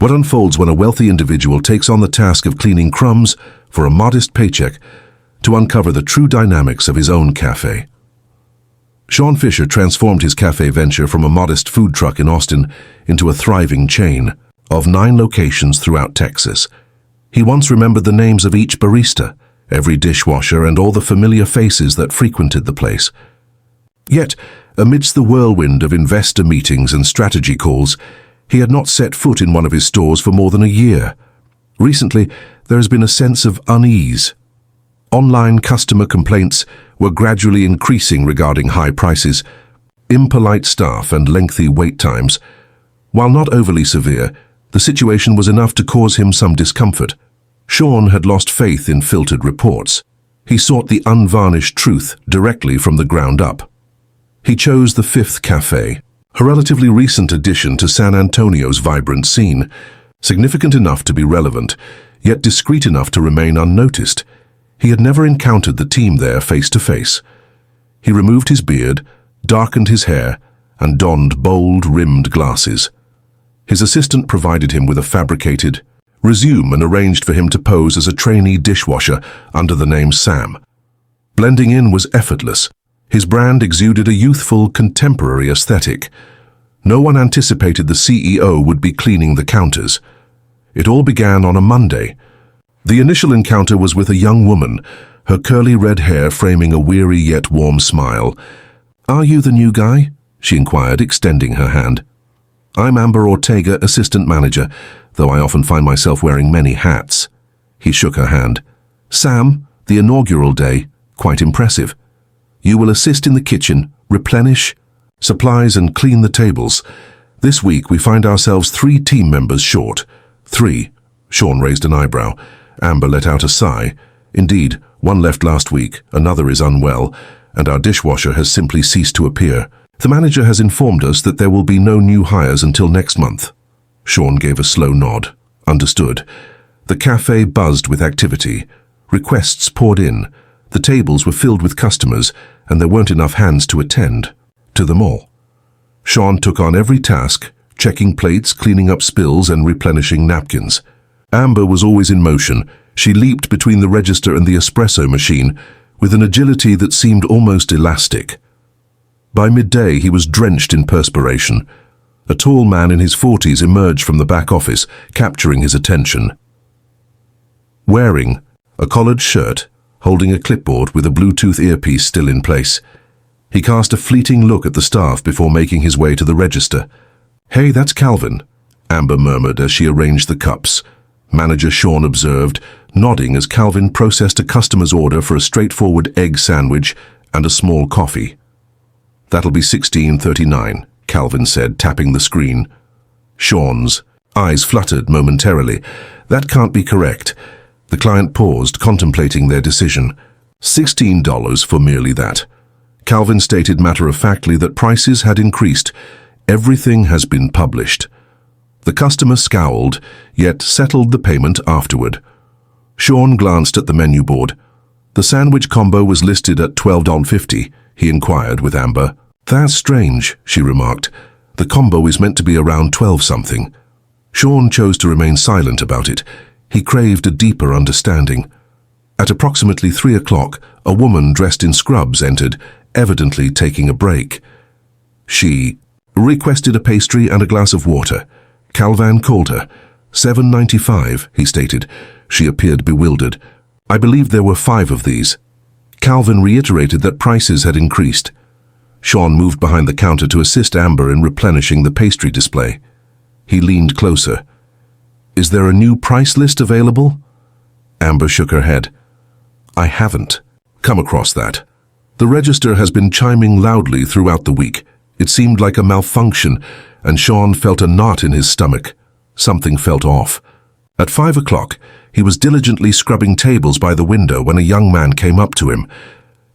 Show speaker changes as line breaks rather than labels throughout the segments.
What unfolds when a wealthy individual takes on the task of cleaning crumbs for a modest paycheck to uncover the true dynamics of his own cafe. Sean Fisher transformed his cafe venture from a modest food truck in Austin into a thriving chain of 9 locations throughout Texas. He once remembered the names of each barista, every dishwasher, and all the familiar faces that frequented the place. Yet, amidst the whirlwind of investor meetings and strategy calls, he had not set foot in one of his stores for more than a year. Recently, there has been a sense of unease. Online customer complaints were gradually increasing regarding high prices, impolite staff, and lengthy wait times. While not overly severe, the situation was enough to cause him some discomfort. Sean had lost faith in filtered reports. He sought the unvarnished truth directly from the ground up. He chose the Fifth Café, a relatively recent addition to San Antonio's vibrant scene, significant enough to be relevant, yet discreet enough to remain unnoticed. He had never encountered the team there face to face. He removed his beard, darkened his hair, and donned bold, rimmed glasses. His assistant provided him with a fabricated resume and arranged for him to pose as a trainee dishwasher under the name Sam. Blending in was effortless. His brand exuded a youthful, contemporary aesthetic. No one anticipated the CEO would be cleaning the counters. It all began on a Monday. The initial encounter was with a young woman, her curly red hair framing a weary yet warm smile. "Are you the new guy?" she inquired, extending her hand. "I'm Amber Ortega, assistant manager, though I often find myself wearing many hats." He shook her hand. "Sam, the inaugural day, quite impressive. You will assist in the kitchen, replenish supplies, and clean the tables. This week we find ourselves 3 team members short." "3?" Sean raised an eyebrow. Amber let out a sigh. "Indeed, one left last week, another is unwell, and our dishwasher has simply ceased to appear. The manager has informed us that there will be no new hires until next month." Sean gave a slow nod. "Understood." The cafe buzzed with activity. Requests poured in. The tables were filled with customers, and there weren't enough hands to attend to them all. Sean took on every task, checking plates, cleaning up spills, and replenishing napkins. Amber was always in motion. She leaped between the register and the espresso machine with an agility that seemed almost elastic. By midday, he was drenched in perspiration. A tall man in his 40s emerged from the back office, capturing his attention. Wearing a collared shirt, holding a clipboard with a Bluetooth earpiece still in place, he cast a fleeting look at the staff before making his way to the register. "Hey, that's Calvin," Amber murmured as she arranged the cups. Manager Sean observed, nodding as Calvin processed a customer's order for a straightforward egg sandwich and a small coffee. "That'll be $16.39, Calvin said, tapping the screen. Sean's eyes fluttered momentarily. "That can't be correct." The client paused, contemplating their decision. $16 for merely that. Calvin stated matter-of-factly that prices had increased. "Everything has been published." The customer scowled, yet settled the payment afterward. Sean glanced at the menu board. The sandwich combo was listed at $12.50, he inquired with Amber. "That's strange," she remarked. "The combo is meant to be around 12-something. Sean chose to remain silent about it. He craved a deeper understanding. At approximately 3 o'clock, a woman dressed in scrubs entered, evidently taking a break. She requested a pastry and a glass of water. Calvin called her. $7.95, he stated. She appeared bewildered. "I believe there were 5 of these." Calvin reiterated that prices had increased. Sean moved behind the counter to assist Amber in replenishing the pastry display. He leaned closer. "Is there a new price list available?" Amber shook her head. "I haven't come across that. The register has been chiming loudly throughout the week. It seemed like a malfunction, and Sean felt a knot in his stomach. Something felt off. At 5 o'clock, he was diligently scrubbing tables by the window when a young man came up to him.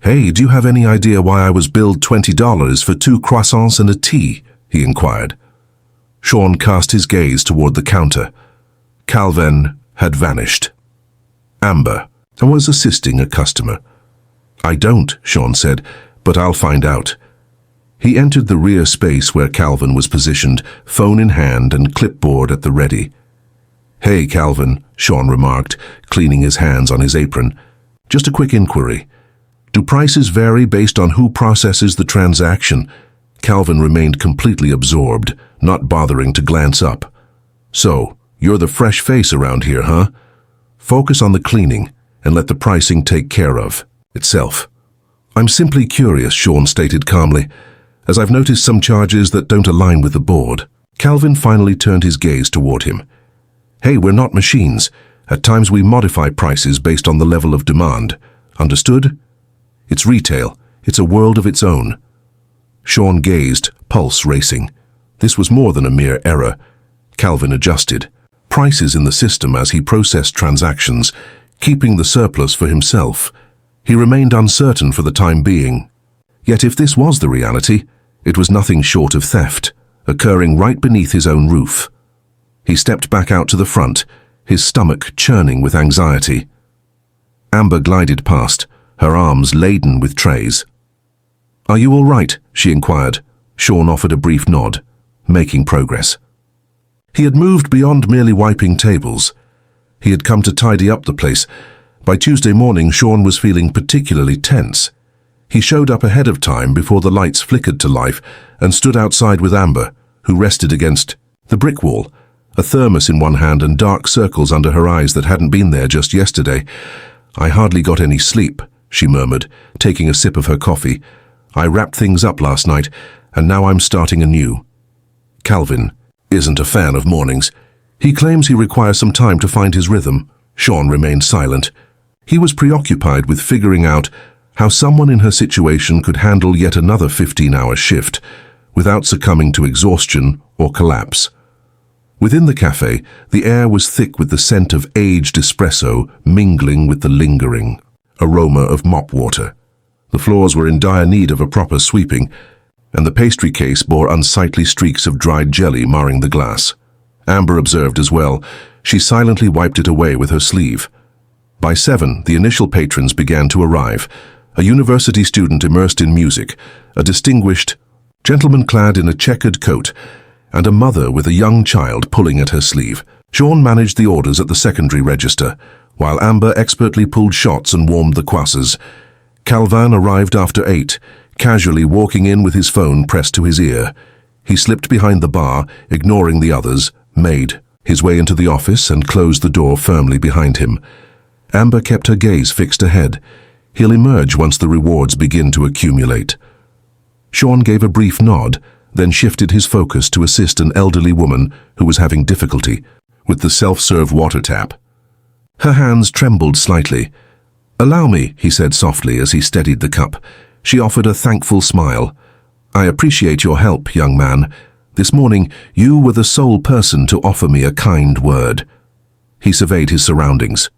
"Hey, do you have any idea why I was billed $20 for 2 croissants and a tea?" he inquired. Sean cast his gaze toward the counter. Calvin had vanished. Amber was assisting a customer. "I don't," Sean said, "but I'll find out." He entered the rear space where Calvin was positioned, phone in hand and clipboard at the ready. "Hey, Calvin," Sean remarked, cleaning his hands on his apron. "Just a quick inquiry. Do prices vary based on who processes the transaction?" Calvin remained completely absorbed, not bothering to glance up. "So, you're the fresh face around here, huh? Focus on the cleaning and let the pricing take care of itself." "I'm simply curious," Sean stated calmly, "as I've noticed some charges that don't align with the board." Calvin finally turned his gaze toward him. "Hey, we're not machines. At times we modify prices based on the level of demand. Understood? It's retail. It's a world of its own." Sean gazed, pulse racing. This was more than a mere error. Calvin adjusted prices in the system as he processed transactions, keeping the surplus for himself. He remained uncertain for the time being. Yet if this was the reality, it was nothing short of theft, occurring right beneath his own roof. He stepped back out to the front, his stomach churning with anxiety. Amber glided past, her arms laden with trays. "Are you all right?" she inquired. Sean offered a brief nod, making progress. He had moved beyond merely wiping tables. He had come to tidy up the place. By Tuesday morning, Sean was feeling particularly tense. He showed up ahead of time before the lights flickered to life and stood outside with Amber, who rested against the brick wall, a thermos in one hand and dark circles under her eyes that hadn't been there just yesterday. "I hardly got any sleep," she murmured, taking a sip of her coffee. "I wrapped things up last night, and now I'm starting anew." Calvin isn't a fan of mornings. He claims he requires some time to find his rhythm. Sean remained silent. He was preoccupied with figuring out how someone in her situation could handle yet another 15-hour shift without succumbing to exhaustion or collapse. Within the cafe, the air was thick with the scent of aged espresso mingling with the lingering aroma of mop water. The floors were in dire need of a proper sweeping, and the pastry case bore unsightly streaks of dried jelly marring the glass. Amber observed as well. She silently wiped it away with her sleeve. By 7, the initial patrons began to arrive. A university student immersed in music, a distinguished gentleman clad in a checkered coat, and a mother with a young child pulling at her sleeve. Sean managed the orders at the secondary register, while Amber expertly pulled shots and warmed the kwasas. Calvin arrived after 8, casually walking in with his phone pressed to his ear. He slipped behind the bar, ignoring the others, made his way into the office and closed the door firmly behind him. Amber kept her gaze fixed ahead. He'll emerge once the rewards begin to accumulate. Sean gave a brief nod, then shifted his focus to assist an elderly woman who was having difficulty with the self-serve water tap. Her hands trembled slightly. "Allow me," he said softly as he steadied the cup. She offered a thankful smile. "I appreciate your help, young man. This morning, you were the sole person to offer me a kind word." He surveyed his surroundings.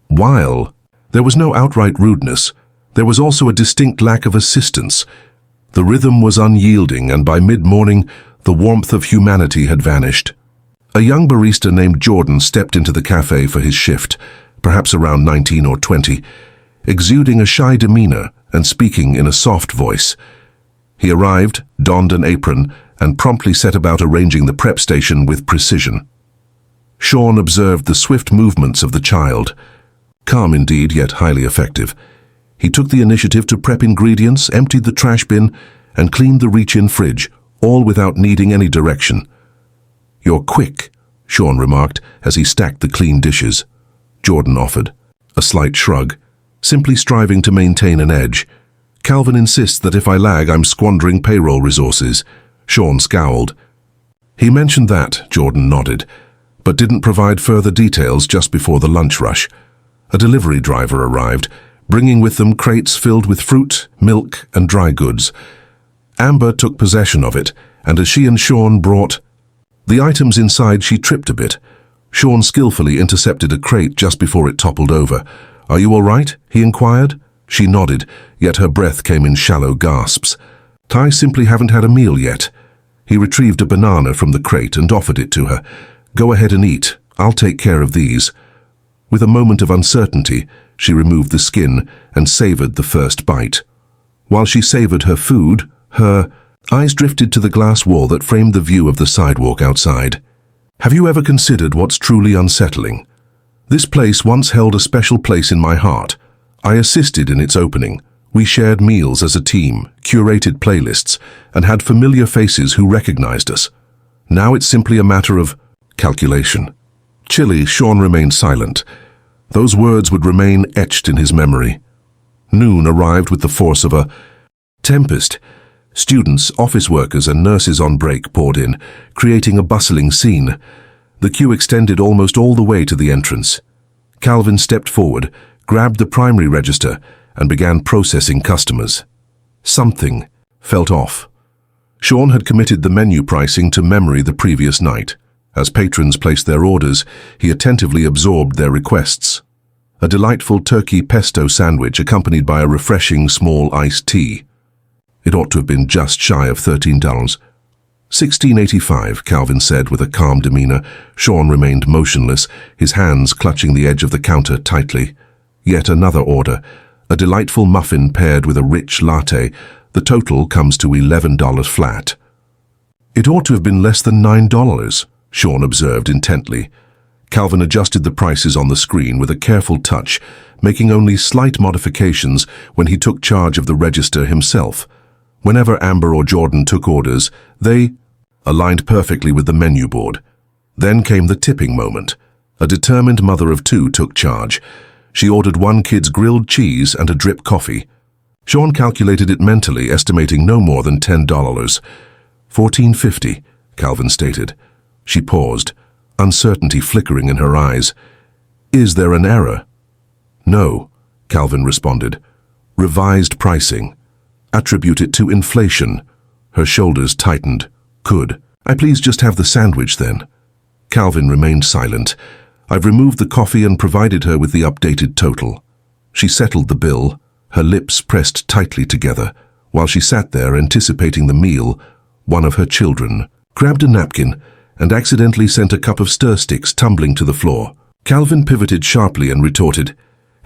While there was no outright rudeness, there was also a distinct lack of assistance. The rhythm was unyielding, and by mid-morning, the warmth of humanity had vanished. A young barista named Jordan stepped into the cafe for his shift, perhaps around 19 or 20, exuding a shy demeanor and speaking in a soft voice. He arrived, donned an apron, and promptly set about arranging the prep station with precision. Sean observed the swift movements of the child. Calm indeed, yet highly effective. He took the initiative to prep ingredients, emptied the trash bin, and cleaned the reach-in fridge, all without needing any direction. "You're quick," Sean remarked as he stacked the clean dishes. Jordan offered a slight shrug, simply striving to maintain an edge. "Calvin insists that if I lag, I'm squandering payroll resources." Sean scowled. "He mentioned that," Jordan nodded, but didn't provide further details just before the lunch rush. A delivery driver arrived, bringing with them crates filled with fruit, milk, and dry goods. Amber took possession of it, and as she and Sean brought the items inside, she tripped a bit. Sean skillfully intercepted a crate just before it toppled over. "Are you all right?" he inquired. She nodded, yet her breath came in shallow gasps. "I simply haven't had a meal yet." He retrieved a banana from the crate and offered it to her. "Go ahead and eat. I'll take care of these." With a moment of uncertainty, she removed the skin and savored the first bite. While she savored her food, her eyes drifted to the glass wall that framed the view of the sidewalk outside. Have you ever considered what's truly unsettling? This place once held a special place in my heart. I assisted in its opening. We shared meals as a team, curated playlists, and had familiar faces who recognized us. Now it's simply a matter of calculation. Chilly, Sean remained silent. Those words would remain etched in his memory. Noon arrived with the force of a tempest. Students, office workers, and nurses on break poured in, creating a bustling scene. The queue extended almost all the way to the entrance. Calvin stepped forward, grabbed the primary register, and began processing customers. Something felt off. Sean had committed the menu pricing to memory the previous night. As patrons placed their orders, he attentively absorbed their requests. A delightful turkey pesto sandwich accompanied by a refreshing small iced tea. It ought to have been just shy of $13. $16.85, Calvin said with a calm demeanor. Sean remained motionless, his hands clutching the edge of the counter tightly. Yet another order, a delightful muffin paired with a rich latte. The total comes to $11 flat. It ought to have been less than $9, Sean observed intently. Calvin adjusted the prices on the screen with a careful touch, making only slight modifications when he took charge of the register himself. Whenever Amber or Jordan took orders, they aligned perfectly with the menu board. Then came the tipping moment. A determined mother of two took charge. She ordered one kid's grilled cheese and a drip coffee. Sean calculated it mentally, estimating no more than $10. $14.50, Calvin stated. She paused, uncertainty flickering in her eyes. Is there an error? No, Calvin responded. Revised pricing. Attribute it to inflation. Her shoulders tightened. Could I please just have the sandwich then? Calvin remained silent. I've removed the coffee and provided her with the updated total. She settled the bill, her lips pressed tightly together. While she sat there anticipating the meal, one of her children grabbed a napkin and accidentally sent a cup of stir sticks tumbling to the floor. Calvin pivoted sharply and retorted,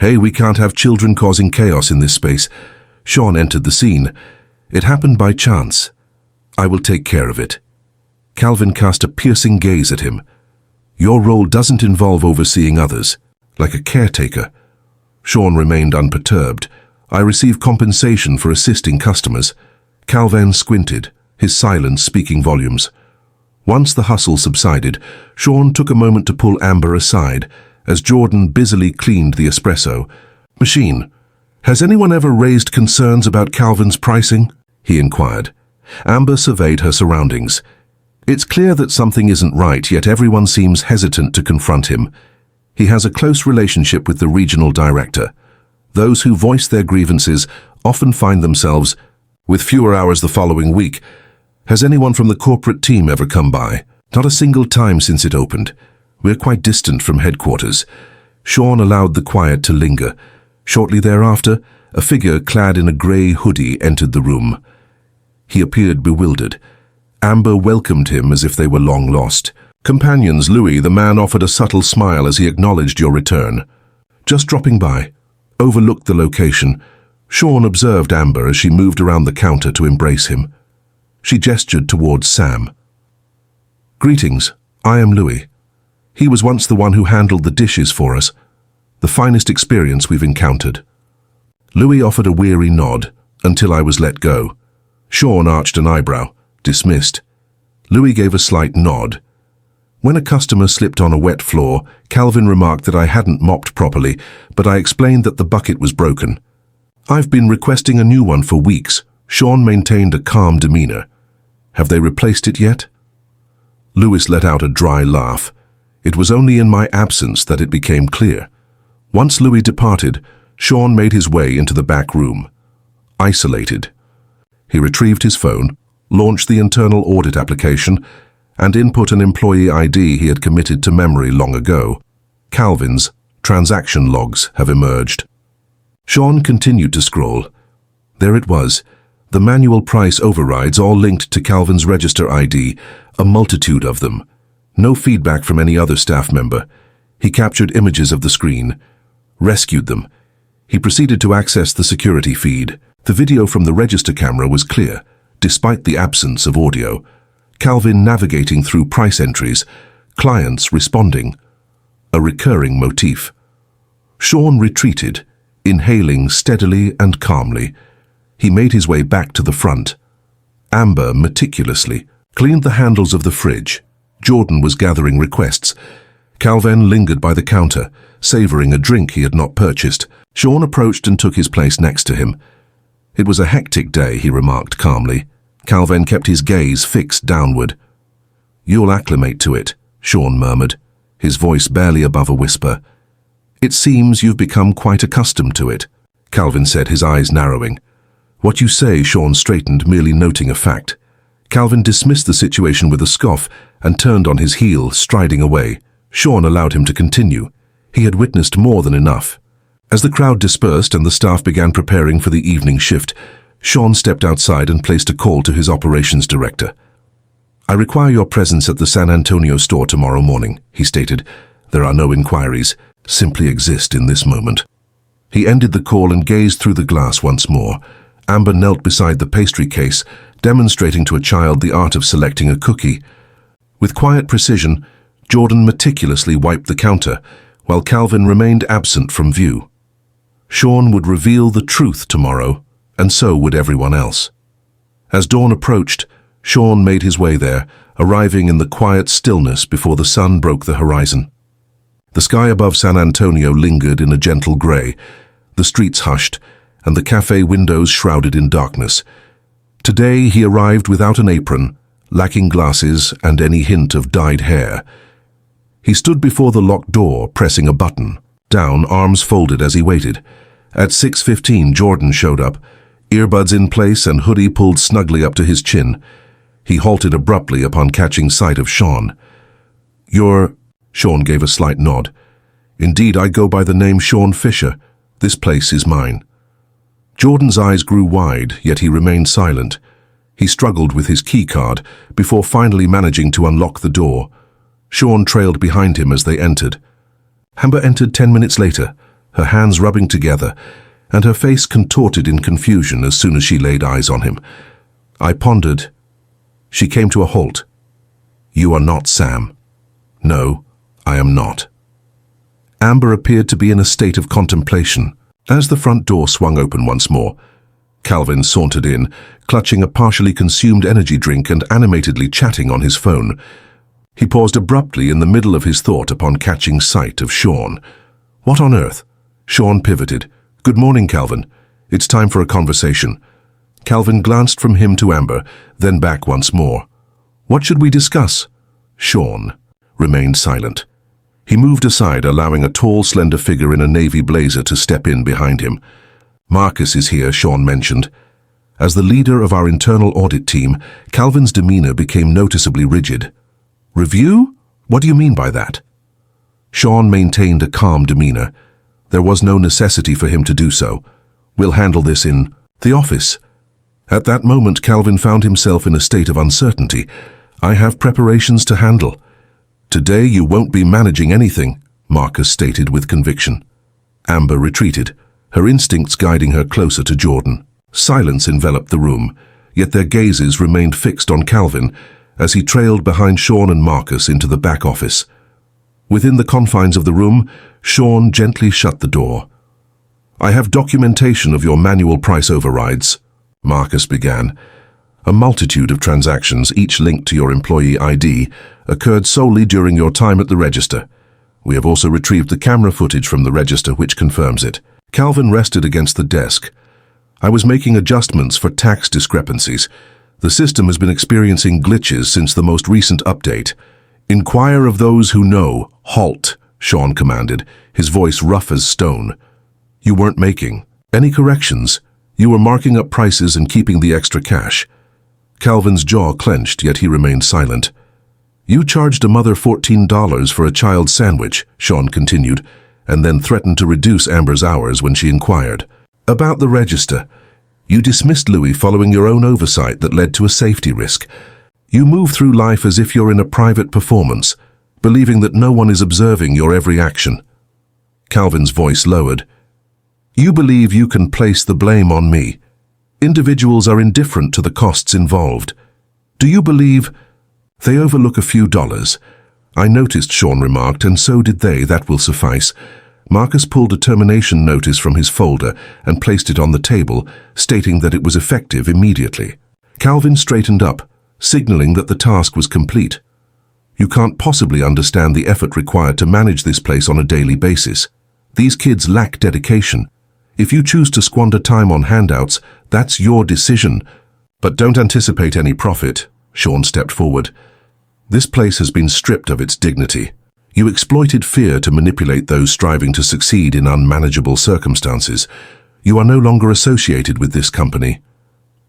"Hey, we can't have children causing chaos in this space." Sean entered the scene. It happened by chance. I will take care of it. Calvin cast a piercing gaze at him. Your role doesn't involve overseeing others, like a caretaker. Sean remained unperturbed. I receive compensation for assisting customers. Calvin squinted, his silence speaking volumes. Once the hustle subsided, Sean took a moment to pull Amber aside as Jordan busily cleaned the espresso machine. Has anyone ever raised concerns about Calvin's pricing? He inquired. Amber surveyed her surroundings. It's clear that something isn't right, yet everyone seems hesitant to confront him. He has a close relationship with the regional director. Those who voice their grievances often find themselves with fewer hours the following week. Has anyone from the corporate team ever come by? Not a single time since it opened. We're quite distant from headquarters. Sean allowed the quiet to linger. Shortly thereafter, a figure clad in a grey hoodie entered the room. He appeared bewildered. Amber welcomed him as if they were long lost. Companions, Louis, the man offered a subtle smile as he acknowledged your return. Just dropping by. Overlooked the location. Sean observed Amber as she moved around the counter to embrace him. She gestured towards Sam. Greetings, I am Louis. He was once the one who handled the dishes for us. The finest experience we've encountered. Louis offered a weary nod until I was let go. Sean arched an eyebrow, dismissed. Louis gave a slight nod. When a customer slipped on a wet floor, Calvin remarked that I hadn't mopped properly, but I explained that the bucket was broken. I've been requesting a new one for weeks. Sean maintained a calm demeanor. Have they replaced it yet? Louis let out a dry laugh. It was only in my absence that it became clear. Once Louis departed, Sean made his way into the back room. Isolated. He retrieved his phone, launched the internal audit application, and input an employee ID he had committed to memory long ago. Calvin's transaction logs have emerged. Sean continued to scroll. There it was, the manual price overrides all linked to Calvin's register ID, a multitude of them. No feedback from any other staff member. He captured images of the screen, rescued them. He proceeded to access the security feed. The video from the register camera was clear, despite the absence of audio. Calvin navigating through price entries, clients responding. A recurring motif. Sean retreated, inhaling steadily and calmly. He made his way back to the front. Amber meticulously cleaned the handles of the fridge. Jordan was gathering requests. Calvin lingered by the counter, savoring a drink he had not purchased. Sean approached and took his place next to him. It was a hectic day, he remarked calmly. Calvin kept his gaze fixed downward. "You'll acclimate to it," Sean murmured, his voice barely above a whisper. "It seems you've become quite accustomed to it," Calvin said, his eyes narrowing. "What you say," Sean straightened, merely noting a fact. Calvin dismissed the situation with a scoff and turned on his heel, striding away. Sean allowed him to continue. He had witnessed more than enough. As the crowd dispersed and the staff began preparing for the evening shift, Sean stepped outside and placed a call to his operations director. "I require your presence at the San Antonio store tomorrow morning," he stated. "There are no inquiries. Simply exist in this moment." He ended the call and gazed through the glass once more. Amber knelt beside the pastry case, demonstrating to a child the art of selecting a cookie. With quiet precision, Jordan meticulously wiped the counter, while Calvin remained absent from view. Sean would reveal the truth tomorrow, and so would everyone else. As dawn approached, Sean made his way there, arriving in the quiet stillness before the sun broke the horizon. The sky above San Antonio lingered in a gentle gray, the streets hushed, and the cafe windows shrouded in darkness. Today he arrived without an apron, lacking glasses and any hint of dyed hair. He stood before the locked door, pressing a button. Down, arms folded as he waited. At 6:15, Jordan showed up, earbuds in place and hoodie pulled snugly up to his chin. He halted abruptly upon catching sight of Sean. "You're—" Sean gave a slight nod. "Indeed, I go by the name Sean Fisher. This place is mine." Jordan's eyes grew wide, yet he remained silent. He struggled with his key card before finally managing to unlock the door. Sean trailed behind him as they entered. Amber entered 10 minutes later, her hands rubbing together, and her face contorted in confusion as soon as she laid eyes on him. I pondered. She came to a halt. "You are not Sam." "No, I am not." Amber appeared to be in a state of contemplation. As the front door swung open once more, Calvin sauntered in, clutching a partially consumed energy drink and animatedly chatting on his phone. He paused abruptly in the middle of his thought upon catching sight of Sean. "What on earth?" Sean pivoted. "Good morning, Calvin. It's time for a conversation." Calvin glanced from him to Amber, then back once more. "What should we discuss?" Sean remained silent. He moved aside, allowing a tall, slender figure in a navy blazer to step in behind him. "Marcus is here," Sean mentioned. As the leader of our internal audit team, Calvin's demeanor became noticeably rigid. "Review? What do you mean by that?" Sean maintained a calm demeanor. There was no necessity for him to do so. "We'll handle this in the office." At that moment, Calvin found himself in a state of uncertainty. "I have preparations to handle." "Today you won't be managing anything," Marcus stated with conviction. Amber retreated, her instincts guiding her closer to Jordan. Silence enveloped the room, yet their gazes remained fixed on Calvin as he trailed behind Sean and Marcus into the back office. Within the confines of the room, Sean gently shut the door. "I have documentation of your manual price overrides," Marcus began. "A multitude of transactions, each linked to your employee ID, occurred solely during your time at the register. We have also retrieved the camera footage from the register which confirms it." Calvin rested against the desk. "I was making adjustments for tax discrepancies. The system has been experiencing glitches since the most recent update." "Inquire of those who know. Halt," Sean commanded, his voice rough as stone. "You weren't making any corrections. You were marking up prices and keeping the extra cash." Calvin's jaw clenched, yet he remained silent. "You charged a mother $14 for a child's sandwich," Sean continued, and then threatened to reduce Amber's hours when she inquired. "About the register. You dismissed Louis following your own oversight that led to a safety risk. You move through life as if you're in a private performance, believing that no one is observing your every action." Calvin's voice lowered. "You believe you can place the blame on me. Individuals are indifferent to the costs involved. Do you believe they overlook a few dollars? I noticed, Sean remarked, and so did they. That will suffice. Marcus pulled a termination notice from his folder and placed it on the table, stating that it was effective immediately. Calvin straightened up, signaling that the task was complete. You can't possibly understand the effort required to manage this place on a daily basis. These kids lack dedication. If you choose to squander time on handouts, that's your decision. But don't anticipate any profit. Sean stepped forward. This place has been stripped of its dignity. You exploited fear to manipulate those striving to succeed in unmanageable circumstances. You are no longer associated with this company.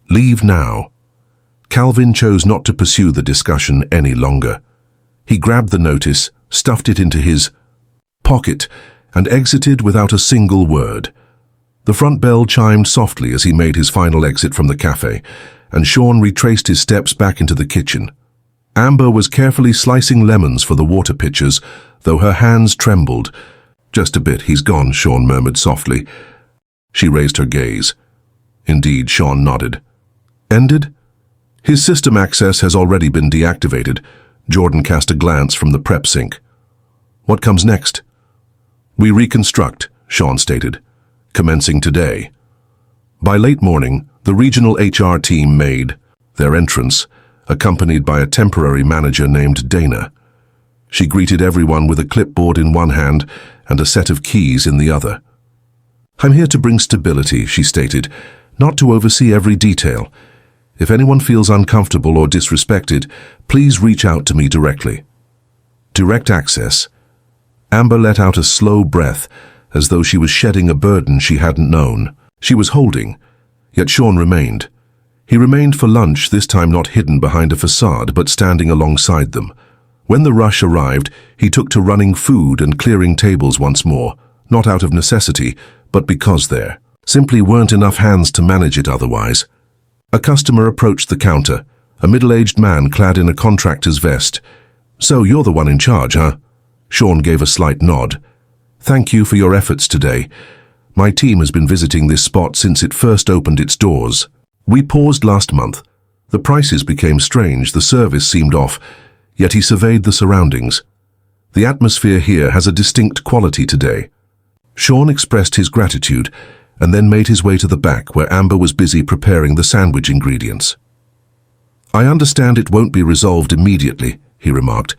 Leave now. Calvin chose not to pursue the discussion any longer. He grabbed the notice, stuffed it into his pocket, and exited without a single word. The front bell chimed softly as he made his final exit from the cafe, and Sean retraced his steps back into the kitchen. Amber was carefully slicing lemons for the water pitchers, though her hands trembled. Just a bit, he's gone, Sean murmured softly. She raised her gaze. Indeed, Sean nodded. Ended? His system access has already been deactivated. Jordan cast a glance from the prep sink. What comes next? We reconstruct, Sean stated, commencing today. By late morning, the regional HR team made their entrance, accompanied by a temporary manager named Dana. She greeted everyone with a clipboard in one hand and a set of keys in the other. I'm here to bring stability, she stated, not to oversee every detail. If anyone feels uncomfortable or disrespected, please reach out to me directly. Direct access. Amber let out a slow breath, as though she was shedding a burden she hadn't known. She was holding, yet Sean remained. He remained for lunch, this time not hidden behind a facade, but standing alongside them. When the rush arrived, he took to running food and clearing tables once more, not out of necessity, but because there simply weren't enough hands to manage it otherwise. A customer approached the counter, a middle-aged man clad in a contractor's vest. So you're the one in charge, huh? Sean gave a slight nod. Thank you for your efforts today. My team has been visiting this spot since it first opened its doors. We paused last month. The prices became strange, the service seemed off, yet he surveyed the surroundings. The atmosphere here has a distinct quality today. Sean expressed his gratitude and then made his way to the back where Amber was busy preparing the sandwich ingredients. I understand it won't be resolved immediately, he remarked,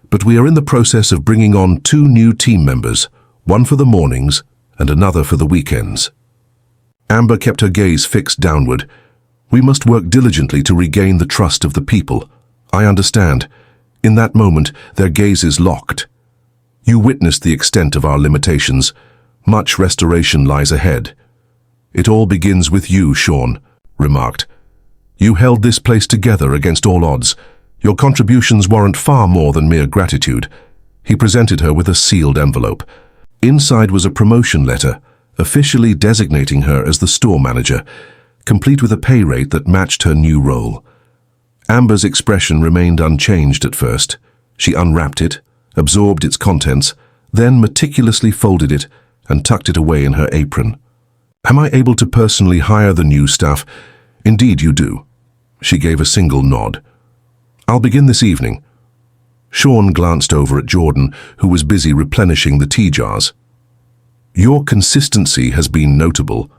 but we are in the process of bringing on 2 new team members, one for the mornings and another for the weekends. Amber kept her gaze fixed downward. We must work diligently to regain the trust of the people. I understand. In that moment, their gazes locked. You witnessed the extent of our limitations. Much restoration lies ahead. It all begins with you, Sean remarked. You held this place together against all odds. Your contributions warrant far more than mere gratitude. He presented her with a sealed envelope. Inside was a promotion letter, officially designating her as the store manager, complete with a pay rate that matched her new role. Amber's expression remained unchanged at first. She unwrapped it, absorbed its contents, then meticulously folded it and tucked it away in her apron. Am I able to personally hire the new staff? Indeed you do. She gave a single nod. I'll begin this evening. Sean glanced over at Jordan, who was busy replenishing the tea jars. Your consistency has been notable.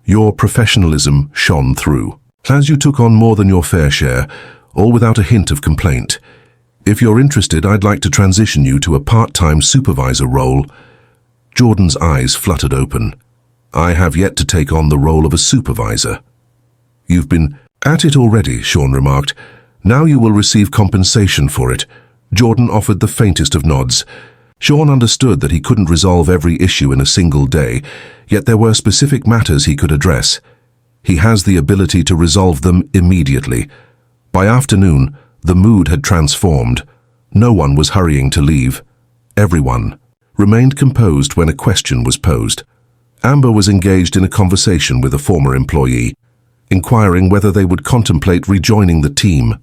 Your professionalism shone through. As you took on more than your fair share, all without a hint of complaint. If you're interested, I'd like to transition you to a part-time supervisor role. Jordan's eyes fluttered open. I have yet to take on the role of a supervisor. You've been at it already, Sean remarked. Now you will receive compensation for it. Jordan offered the faintest of nods. Sean understood that he couldn't resolve every issue in a single day, yet there were specific matters he could address. He has the ability to resolve them immediately. By afternoon, the mood had transformed. No one was hurrying to leave. Everyone remained composed when a question was posed. Amber was engaged in a conversation with a former employee, inquiring whether they would contemplate rejoining the team.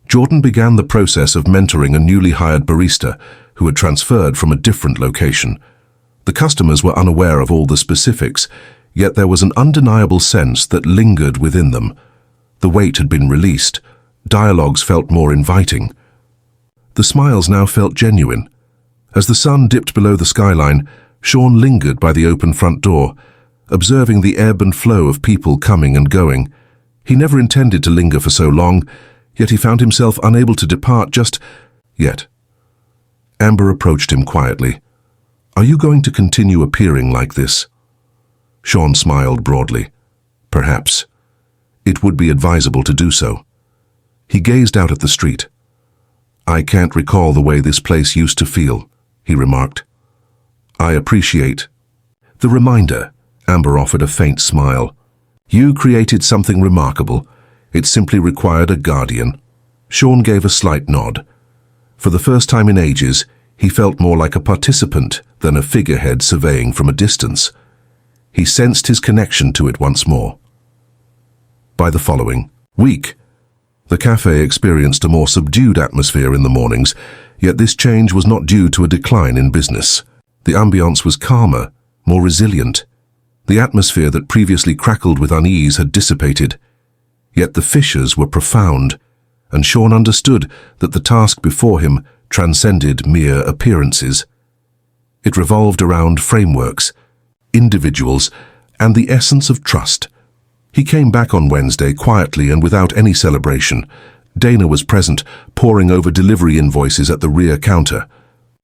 Jordan began the process of mentoring a newly hired barista who had transferred from a different location. The customers were unaware of all the specifics, yet there was an undeniable sense that lingered within them. The weight had been released. Dialogues felt more inviting. The smiles now felt genuine. As the sun dipped below the skyline, Sean lingered by the open front door, observing the ebb and flow of people coming and going. He never intended to linger for so long, yet he found himself unable to depart just yet. Amber approached him quietly. "Are you going to continue appearing like this?" Sean smiled broadly. "Perhaps. It would be advisable to do so." He gazed out at the street. "I can't recall the way this place used to feel," he remarked. "I appreciate the reminder." Amber offered a faint smile. "You created something remarkable. It simply required a guardian." Sean gave a slight nod. For the first time in ages, he felt more like a participant than a figurehead surveying from a distance. He sensed his connection to it once more. By the following week, the cafe experienced a more subdued atmosphere in the mornings, yet this change was not due to a decline in business. The ambiance was calmer, more resilient. The atmosphere that previously crackled with unease had dissipated. Yet the fissures were profound, and Sean understood that the task before him transcended mere appearances. It revolved around frameworks, individuals, and the essence of trust. He came back on Wednesday quietly and without any celebration. Dana was present, poring over delivery invoices at the rear counter.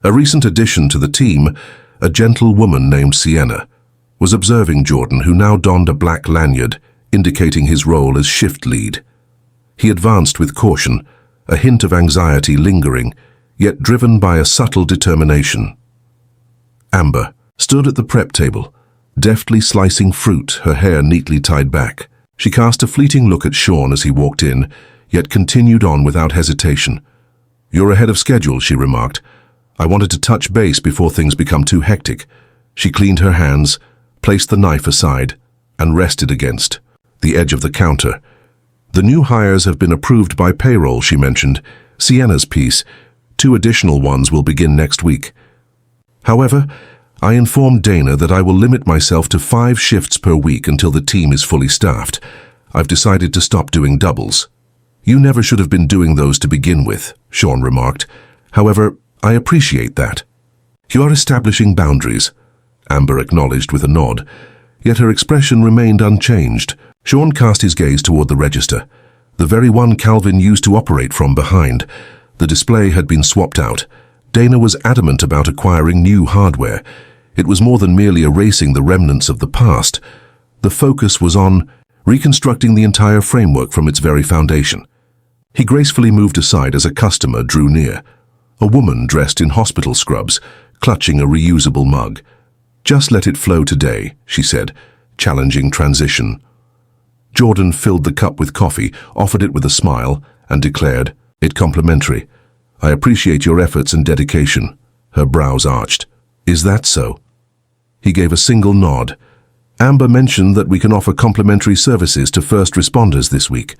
A recent addition to the team, a gentle woman named Sienna, was observing Jordan, who now donned a black lanyard, indicating his role as shift lead. He advanced with caution, a hint of anxiety lingering, yet driven by a subtle determination. Amber stood at the prep table, deftly slicing fruit, her hair neatly tied back. She cast a fleeting look at Sean as he walked in, yet continued on without hesitation. "You're ahead of schedule," she remarked. "I wanted to touch base before things become too hectic." She cleaned her hands, placed the knife aside, and rested against the edge of the counter. "The new hires have been approved by payroll," she mentioned. "Sienna's piece. 2 additional ones will begin next week. However, I informed Dana that I will limit myself to 5 shifts per week until the team is fully staffed. I've decided to stop doing doubles." "You never should have been doing those to begin with," Sean remarked. "However, I appreciate that." "You are establishing boundaries," Amber acknowledged with a nod, yet her expression remained unchanged. Sean cast his gaze toward the register, the very one Calvin used to operate from behind. The display had been swapped out. Dana was adamant about acquiring new hardware. It was more than merely erasing the remnants of the past. The focus was on reconstructing the entire framework from its very foundation. He gracefully moved aside as a customer drew near. A woman dressed in hospital scrubs, clutching a reusable mug. "Just let it flow today," she said, challenging transition. Jordan filled the cup with coffee, offered it with a smile, and declared, "It complimentary. I appreciate your efforts and dedication." Her brows arched. "Is that so?" He gave a single nod. "Amber mentioned that we can offer complimentary services to first responders this week."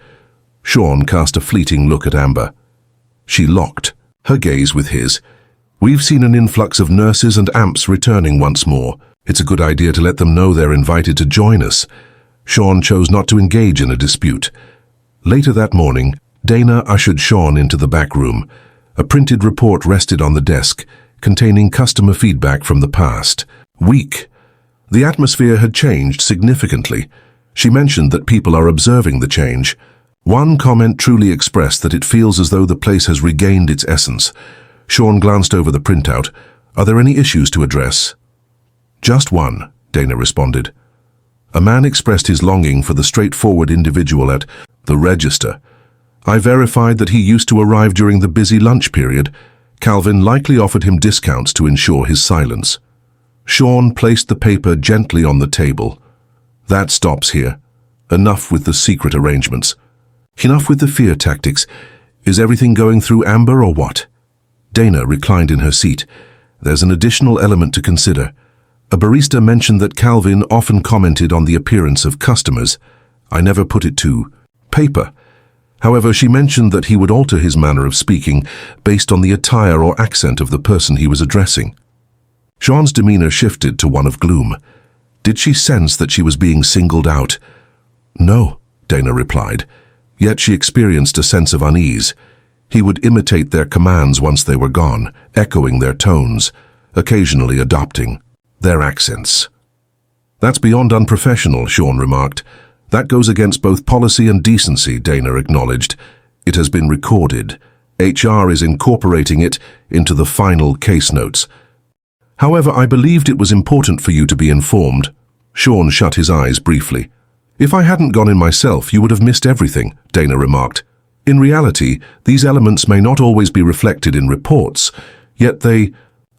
Sean cast a fleeting look at Amber. She locked her gaze with his. "We've seen an influx of nurses and amps returning once more. It's a good idea to let them know they're invited to join us." Sean chose not to engage in a dispute. Later that morning, Dana ushered Sean into the back room. A printed report rested on the desk, containing customer feedback from the past week. The atmosphere had changed significantly. She mentioned that people are observing the change. One comment truly expressed that it feels as though the place has regained its essence. Sean glanced over the printout. "Are there any issues to address?" "Just one," Dana responded. A man expressed his longing for the straightforward individual at the register. "I verified that he used to arrive during the busy lunch period. Calvin likely offered him discounts to ensure his silence." Sean placed the paper gently on the table. "That stops here. Enough with the secret arrangements. Enough with the fear tactics. Is everything going through Amber or what?" Dana reclined in her seat. "There's an additional element to consider. A barista mentioned that Calvin often commented on the appearance of customers. I never put it to paper. However, she mentioned that he would alter his manner of speaking based on the attire or accent of the person he was addressing." Sean's demeanor shifted to one of gloom. Did she sense that she was being singled out? "No," Dana replied, yet she experienced a sense of unease. He would imitate their commands once they were gone, echoing their tones, occasionally adopting their accents. "That's beyond unprofessional," Sean remarked. "That goes against both policy and decency," Dana acknowledged. "It has been recorded. HR is incorporating it into the final case notes. However, I believed it was important for you to be informed." Sean shut his eyes briefly. "If I hadn't gone in myself, you would have missed everything," Dana remarked. "In reality, these elements may not always be reflected in reports, yet they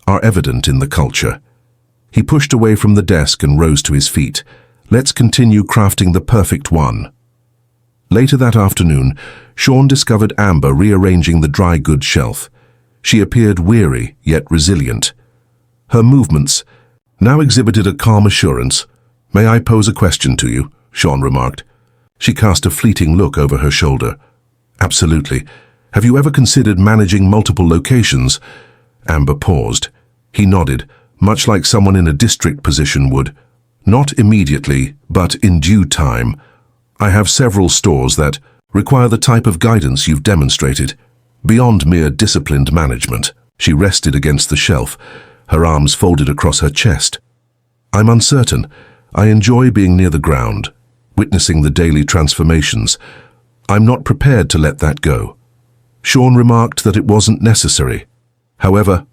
are evident in the culture." He pushed away from the desk and rose to his feet. "Let's continue crafting the perfect one." Later that afternoon, Sean discovered Amber rearranging the dry goods shelf. She appeared weary, yet resilient. Her movements now exhibited a calm assurance. "May I pose a question to you?" Sean remarked. She cast a fleeting look over her shoulder. "Absolutely. Have you ever considered managing multiple locations?" Amber paused. He nodded, much like someone in a district position would. "Not immediately, but in due time. I have several stores that require the type of guidance you've demonstrated, beyond mere disciplined management." She rested against the shelf, her arms folded across her chest. "I'm uncertain. I enjoy being near the ground, witnessing the daily transformations. I'm not prepared to let that go." Sean remarked that it wasn't necessary. "However,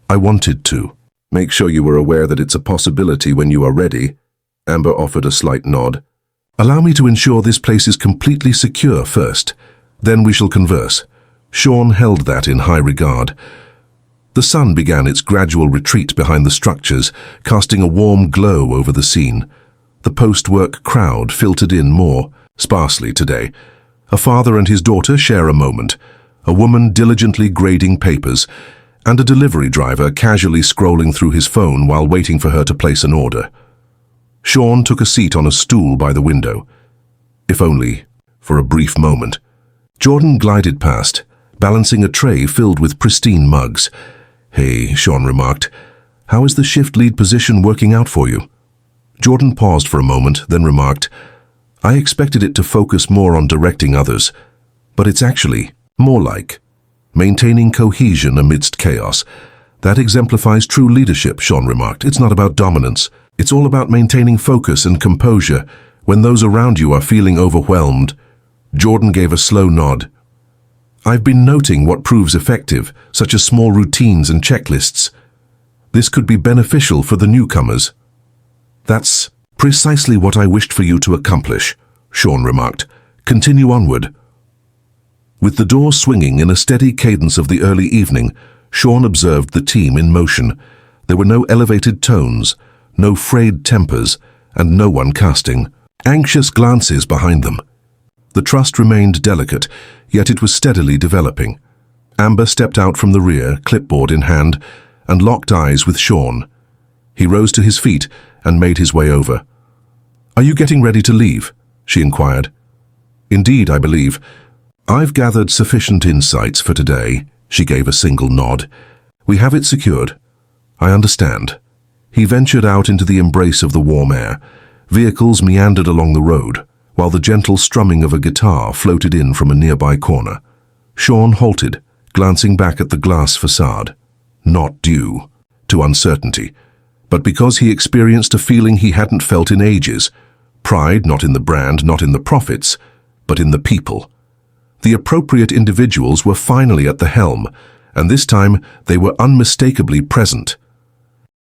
I wanted to." "Make sure you were aware that it's a possibility when you are ready." Amber offered a slight nod. "Allow me to ensure this place is completely secure first. Then we shall converse." Sean held that in high regard. The sun began its gradual retreat behind the structures, casting a warm glow over the scene. The post-work crowd filtered in more sparsely today. A father and his daughter share a moment, a woman diligently grading papers, and a delivery driver casually scrolling through his phone while waiting for her to place an order. Sean took a seat on a stool by the window, if only for a brief moment. Jordan glided past, balancing a tray filled with pristine mugs. "Hey," Sean remarked, "how is the shift lead position working out for you?" Jordan paused for a moment, then remarked, "I expected it to focus more on directing others, but it's actually more like maintaining cohesion amidst chaos." "That exemplifies true leadership," Sean remarked. "It's not about dominance. It's all about maintaining focus and composure when those around you are feeling overwhelmed." Jordan gave a slow nod. "I've been noting what proves effective, such as small routines and checklists. This could be beneficial for the newcomers." "That's precisely what I wished for you to accomplish," Sean remarked. "Continue onward." With the door swinging in a steady cadence of the early evening, Sean observed the team in motion. There were no elevated tones, no frayed tempers, and no one casting anxious glances behind them. The trust remained delicate, yet it was steadily developing. Amber stepped out from the rear, clipboard in hand, and locked eyes with Sean. He rose to his feet and made his way over. "Are you getting ready to leave?" she inquired. "Indeed, I believe. I've gathered sufficient insights for today." She gave a single nod. "We have it secured." "I understand." He ventured out into the embrace of the warm air. Vehicles meandered along the road, while the gentle strumming of a guitar floated in from a nearby corner. Sean halted, glancing back at the glass facade. Not due to uncertainty, but because he experienced a feeling he hadn't felt in ages. Pride not in the brand, not in the profits, but in the people. The appropriate individuals were finally at the helm, and this time they were unmistakably present.